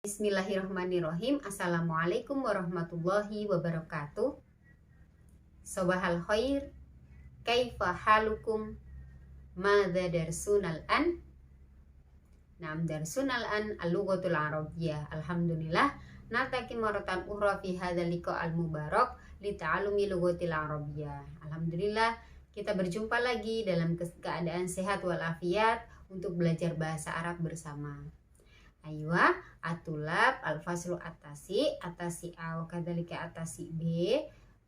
Bismillahirrahmanirrahim. Assalamualaikum warahmatullahi wabarakatuh. Sobahal khair, kaifa halukum, madza darsunal an? Naam, darsunal an al-lughatul arabiyyah. Alhamdulillah, nataki maratan ukhra fi hadzal liqa al-mubarak li ta'allumi lughatil arabiyyah. Alhamdulillah, kita berjumpa lagi dalam keadaan sehat walafiat untuk belajar bahasa Arab bersama. Aywa, atulab al-faslu atasi a wa kadzalika atasi b.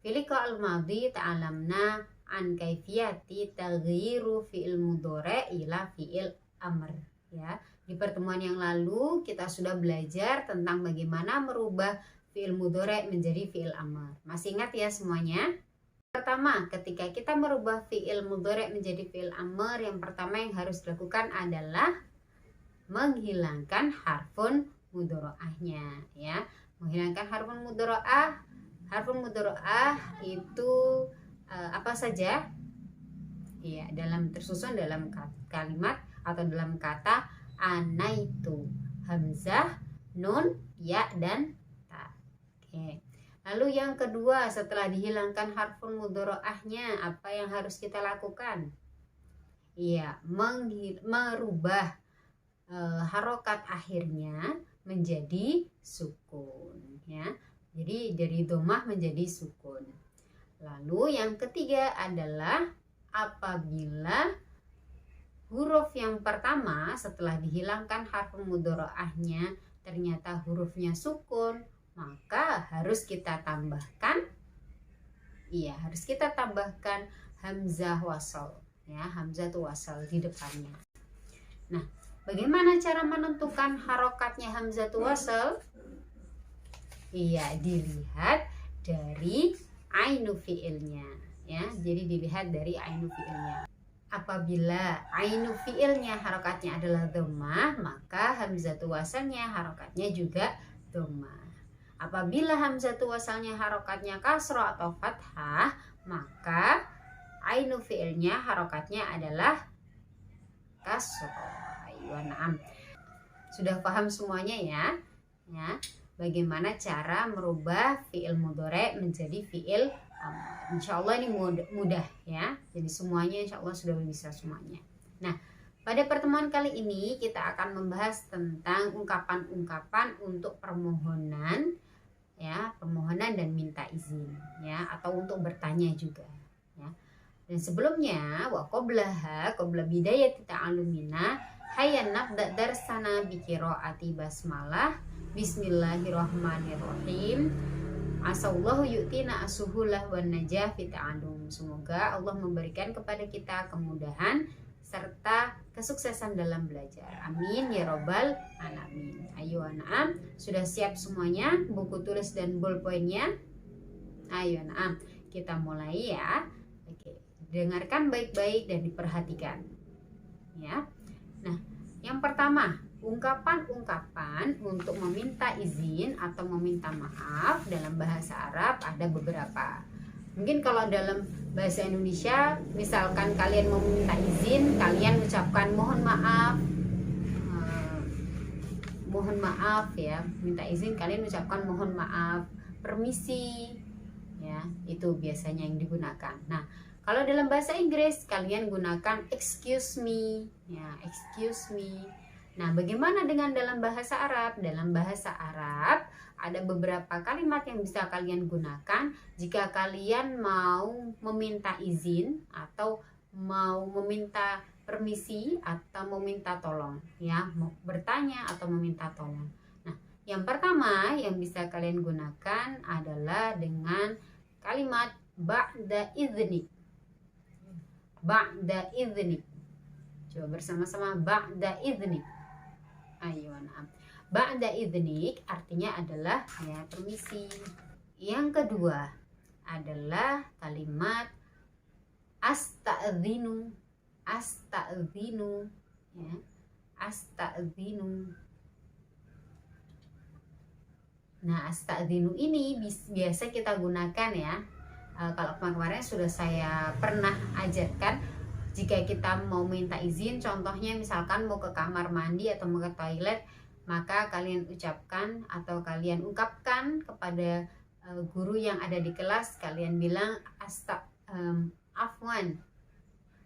Filika al-madhi ta'alamna an kaifiyati taghyiru fi'il mudhari' ila fi'il amr, ya. Di pertemuan yang lalu kita sudah belajar tentang bagaimana merubah fi'il mudhari' menjadi fi'il amr. Masih ingat ya semuanya? Pertama, ketika kita merubah fi'il mudhari' menjadi fi'il amr, yang pertama yang harus dilakukan adalah menghilangkan harfun mudhoro'ahnya, ya. Menghilangkan harfun mudhoro'ah. Harfun mudhoro'ah itu apa saja? Ya, tersusun dalam kalimat atau dalam kata anaitu, hamzah, nun, ya, dan ta. Oke. Lalu yang kedua, setelah dihilangkan harfun mudhoro'ahnya, apa yang harus kita lakukan? Iya, merubah harokat akhirnya menjadi sukun, ya. Jadi dari dhammah menjadi sukun. Lalu yang ketiga adalah apabila huruf yang pertama setelah dihilangkan harfun mudhoro'ahnya ternyata hurufnya sukun, maka harus kita tambahkan hamzah wasal, ya, hamzah wasal di depannya. Nah, bagaimana cara menentukan harokatnya hamzatul wasal? Iya, dilihat dari ainu fi'ilnya, ya. Jadi dilihat dari ainu fi'ilnya. Apabila ainu fi'ilnya harokatnya adalah dhammah, maka hamzatul wasalnya harokatnya juga dhammah. Apabila hamzatul wasalnya harokatnya kasrah atau fathah, maka ainu fi'ilnya harokatnya adalah kasrah. Naam. Sudah paham semuanya ya? Ya, bagaimana cara merubah fi'il mudhari' menjadi fi'il amr. Insyaallah ini mudah ya. Jadi semuanya insyaallah sudah bisa semuanya. Nah, pada pertemuan kali ini kita akan membahas tentang ungkapan-ungkapan untuk permohonan, ya, permohonan dan minta izin, ya, atau untuk bertanya juga, ya. Dan sebelumnya qabla bidayati ta'allumina hayya nabda darsana bi qiraati basmalah. Bismillahirrahmanirrahim. Asallahu yu'tina asuhulah wan najah fi ta'allum. Semoga Allah memberikan kepada kita kemudahan serta kesuksesan dalam belajar. Amin ya robbal alamin. Ayo na'am, sudah siap semuanya buku tulis dan ballpointnya? Ayo na'am, kita mulai ya. Oke, dengarkan baik-baik dan diperhatikan, ya. Nah, yang pertama, ungkapan-ungkapan untuk meminta izin atau meminta maaf dalam bahasa Arab ada beberapa. Mungkin kalau dalam bahasa Indonesia, misalkan kalian mau meminta izin, kalian ucapkan mohon maaf ya. Minta izin kalian ucapkan mohon maaf, permisi, ya, itu biasanya yang digunakan. Nah, kalau dalam bahasa Inggris kalian gunakan excuse me, ya, excuse me. Nah, bagaimana dengan dalam bahasa Arab? Dalam bahasa Arab ada beberapa kalimat yang bisa kalian gunakan jika kalian mau meminta izin atau mau meminta permisi atau meminta tolong, ya, mau bertanya atau meminta tolong. Nah, yang pertama yang bisa kalian gunakan adalah dengan kalimat ba'da idzni. Ba'da idzni. Coba bersama-sama, ba'da idzni. Ayo, na'am. Ba'da idzni artinya adalah, ya, permisi. Yang kedua adalah kalimat asta'dzinu. Asta'dzinu, ya. Asta'dzinu. Nah, asta'dzinu ini biasa kita gunakan, ya, Kalau kemarin sudah saya pernah ajarkan, jika kita mau minta izin, contohnya misalkan mau ke kamar mandi atau mau ke toilet, maka kalian ucapkan atau kalian ungkapkan kepada guru yang ada di kelas. Kalian bilang afwan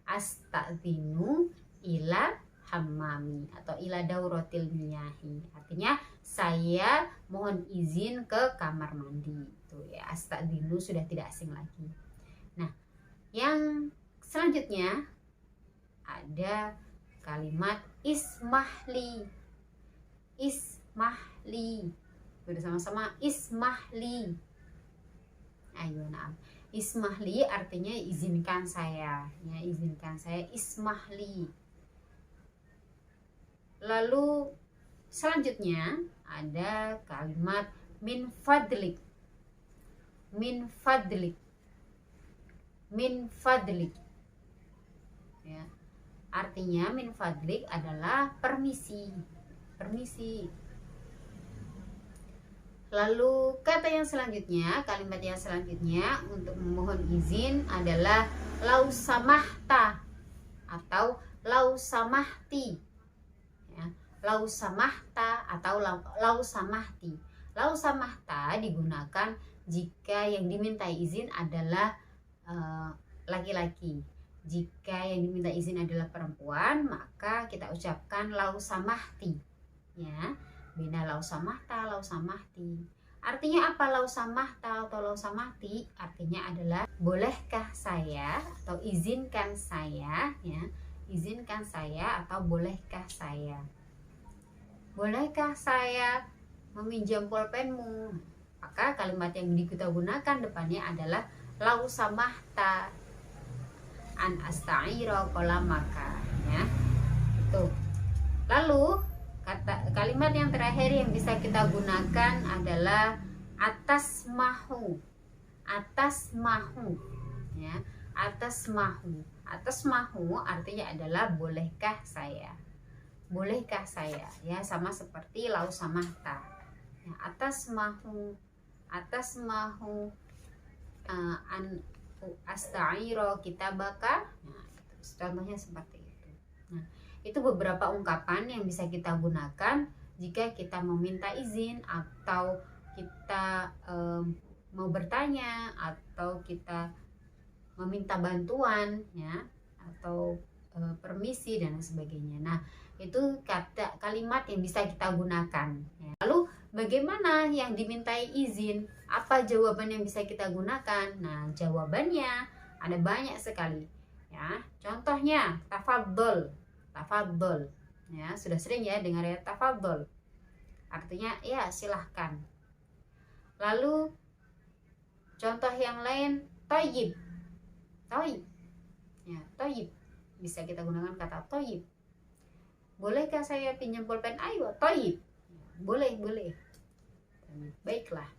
astadzinu ila hammami atau ila dauratil miyahi. Artinya saya mohon izin ke kamar mandi. Itu ya, astadzinu sudah tidak asing lagi. Nah, yang selanjutnya ada kalimat ismahli. Ismahli. Bersama-sama ismahli. Ayo, nah. Ismahli artinya izinkan saya, ya, izinkan saya, ismahli. Lalu selanjutnya ada kalimat min fadlik. Min fadlik. Min fadlik. Ya. Artinya min fadlik adalah permisi. Permisi. Lalu kata yang selanjutnya, kalimat yang selanjutnya untuk memohon izin adalah lau samahta atau lau samahti. Ya, lau samahta atau lau samahti. Lau samahta digunakan jika yang dimintai izin adalah laki-laki. Jika yang diminta izin adalah perempuan, maka kita ucapkan lau samahti. Ya, beda lau samahta, lau samahti. Artinya apa lau samahta atau lau samahti? Artinya adalah bolehkah saya atau izinkan saya, ya, izinkan saya atau bolehkah saya. Bolehkah saya meminjam pulpenmu? Maka kalimat yang kita gunakan depannya adalah lau samahta an asta'ira qalamaka, ya. Itu. Lalu kalimat yang terakhir yang bisa kita gunakan adalah atas mahu. Atas mahu, ya. Atas mahu. Atas mahu artinya adalah bolehkah saya. Bolehkah saya, ya, sama seperti lau samahta. Ya, atas mahu. Atas mahu an asta'ira kitabaka. Nah, contohnya seperti itu. Nah, itu beberapa ungkapan yang bisa kita gunakan jika kita meminta izin atau kita mau bertanya atau kita meminta bantuan, ya, atau permisi dan sebagainya. Nah, itu kalimat yang bisa kita gunakan, ya. Lalu bagaimana yang dimintai izin? Apa jawaban yang bisa kita gunakan? Nah, jawabannya ada banyak sekali, ya. Contohnya tafadhol. Tafadhol, ya, sudah sering ya dengar ya, tafadhol. Artinya ya silahkan. Lalu contoh yang lain, thayyib. Thayyib. Ya, thayyib. Bisa kita gunakan kata thayyib. Bolehkah saya pinjam pulpen? Ayo, thayyib. Boleh, boleh. Baiklah.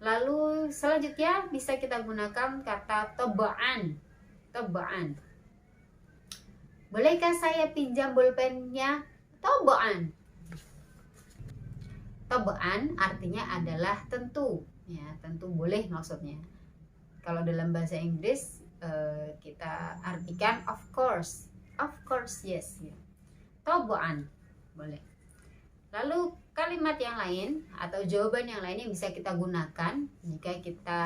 Lalu selanjutnya bisa kita gunakan kata taba'an. Taba'an. Bolehkah saya pinjam pulpennya? Taba'an. Taba'an artinya adalah tentu, ya, tentu boleh maksudnya. Kalau dalam bahasa Inggris kita artikan of course, yes, ya. Taba'an boleh. Lalu kalimat yang lain atau jawaban yang lain yang bisa kita gunakan jika kita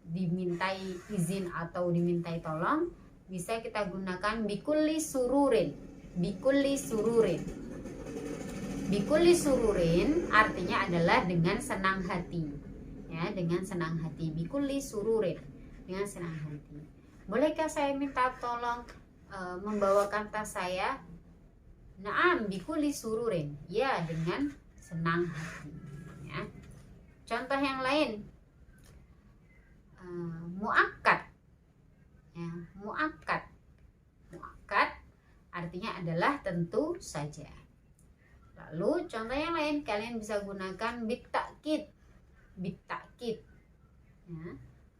dimintai izin atau dimintai tolong, bisa kita gunakan bikulli sururin. Bikulli sururin. Bikulli sururin artinya adalah dengan senang hati, ya, dengan senang hati. Bikulli sururin, dengan senang hati. Bolehkah saya minta tolong membawakan tas saya? Naam, bikulli sururin. Ya, dengan senang hati, ya. Contoh yang lain, muakkad. Ya, muakkad. Muakkad artinya adalah tentu saja. Lalu contoh yang lain kalian bisa gunakan bitakid. Bitakid, ya,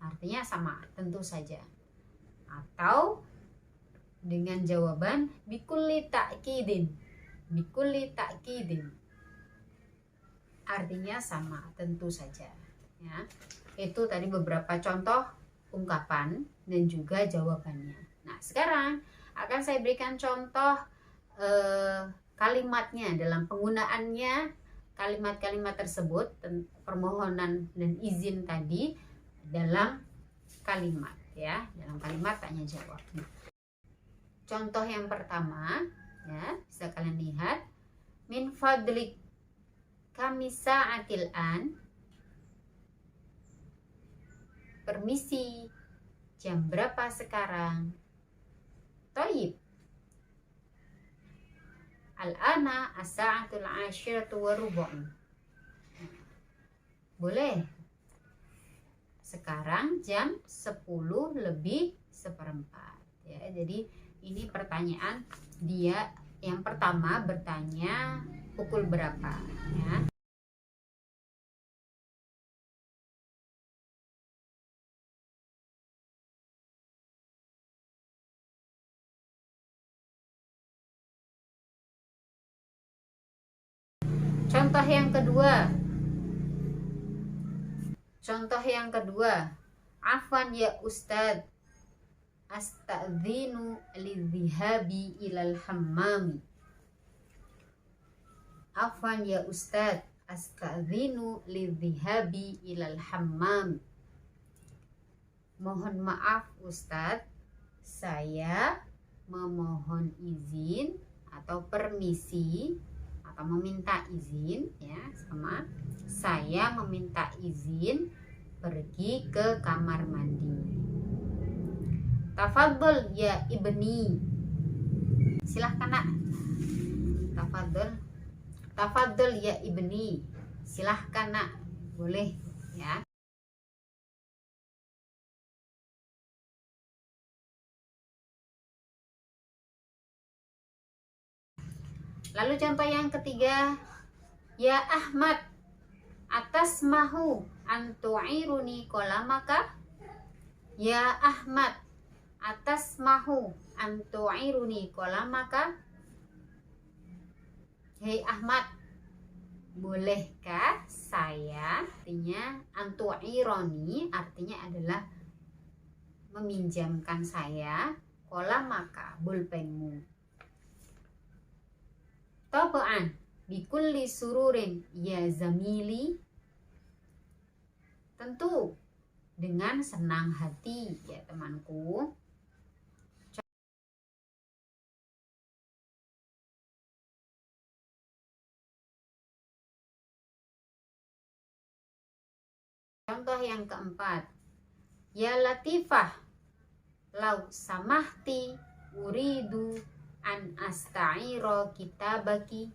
artinya sama, tentu saja. Atau dengan jawaban bikulli ta'kidin. Bikulli ta'kidin artinya sama, tentu saja. Ya, itu tadi beberapa contoh ungkapan dan juga jawabannya. Nah, sekarang akan saya berikan contoh kalimatnya dalam penggunaannya kalimat-kalimat tersebut, permohonan dan izin tadi dalam kalimat, ya, dalam kalimat tanya jawab. Contoh yang pertama, ya, bisa kalian lihat, min fadlik kami sa'atil an, permisi, jam berapa sekarang? Toib, al-ana as-sa'atul 'ashiratu wa rubu'un. Boleh. Sekarang jam 10 lebih seperempat. Ya, jadi ini pertanyaan dia yang pertama bertanya pukul berapa, ya. Contoh yang kedua. Contoh yang kedua. Afwan ya Ustadz, astadzinu lidhihabi ilal hammami. Afwan ya Ustadz, astadzinu lidhihabi ilal hammami. Mohon maaf Ustadz, saya memohon izin atau permisi atau meminta izin, ya, sama saya meminta izin pergi ke kamar mandi. Tafadhol ya ibni, silahkan nak. Tafadhol ya ibni, silahkan nak, boleh, ya. Lalu contoh yang ketiga, ya Ahmad, atas mahu antu'iruni kolamaka. Ya Ahmad, atas mahu antu'iruni kolamaka. Hei Ahmad, bolehkah saya, artinya antu'ironi artinya adalah meminjamkan saya, kolamaka, pulpenmu. Tabaan bikulli sururin ya zamili, tentu dengan senang hati, ya temanku. Contoh yang keempat, ya Latifah, lau samahti uridu an asta'iro kitabaki.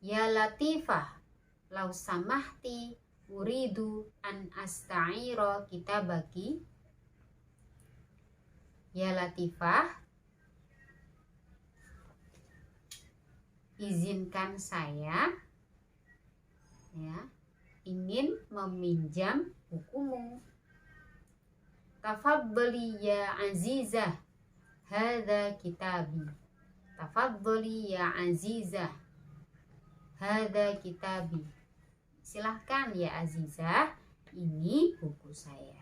Ya Latifah, lau samahti uridu an asta'iro kitabaki. Ya Latifah, izinkan saya, ya, ingin meminjam bukumu. Tafadhali ya Azizah, hadza kitabi. Tafadhali ya Azizah, hadza kitabi. Silahkan ya Azizah, ini buku saya.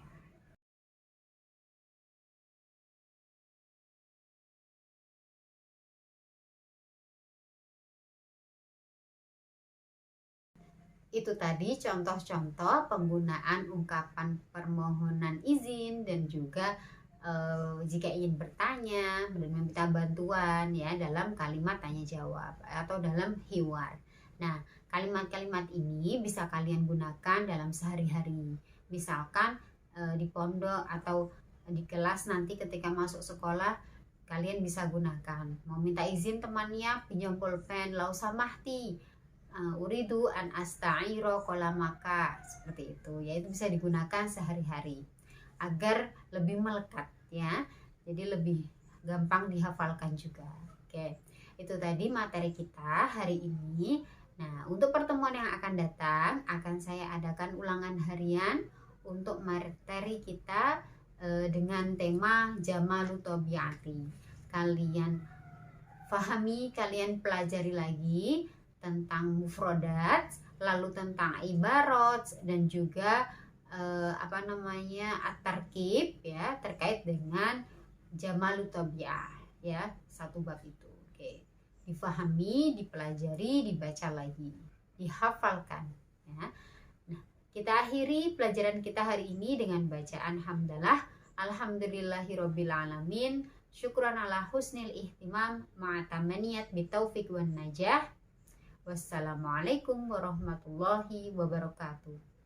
Itu tadi contoh-contoh penggunaan ungkapan permohonan izin dan juga jika ingin bertanya dan meminta bantuan, ya, dalam kalimat tanya jawab atau dalam hiwar. Nah, kalimat-kalimat ini bisa kalian gunakan dalam sehari-hari. Misalkan di pondok atau di kelas nanti ketika masuk sekolah, kalian bisa gunakan. Mau minta izin temannya, pinjam pulpen, lau samahti uridu an asta'iro kolamaka, seperti itu, yaitu bisa digunakan sehari-hari agar lebih melekat, ya, jadi lebih gampang dihafalkan juga. Oke, itu tadi materi kita hari ini. Nah, untuk pertemuan yang akan datang akan saya adakan ulangan harian untuk materi kita dengan tema Jamalu Tobiati. Kalian pahami, kalian pelajari lagi tentang mufrodat, lalu tentang ibarat dan juga at-tarkib ya, terkait dengan jamalut tabi'ah ya, satu bab itu. Oke. Difahami, dipelajari, dibaca lagi, dihafalkan ya. Nah, kita akhiri pelajaran kita hari ini dengan bacaan hamdalah. Alhamdulillahirabbil alamin. Syukran ala husnil ihtimam ma'atamaniyat bitaufiq wan najah. Wassalamualaikum warahmatullahi wabarakatuh.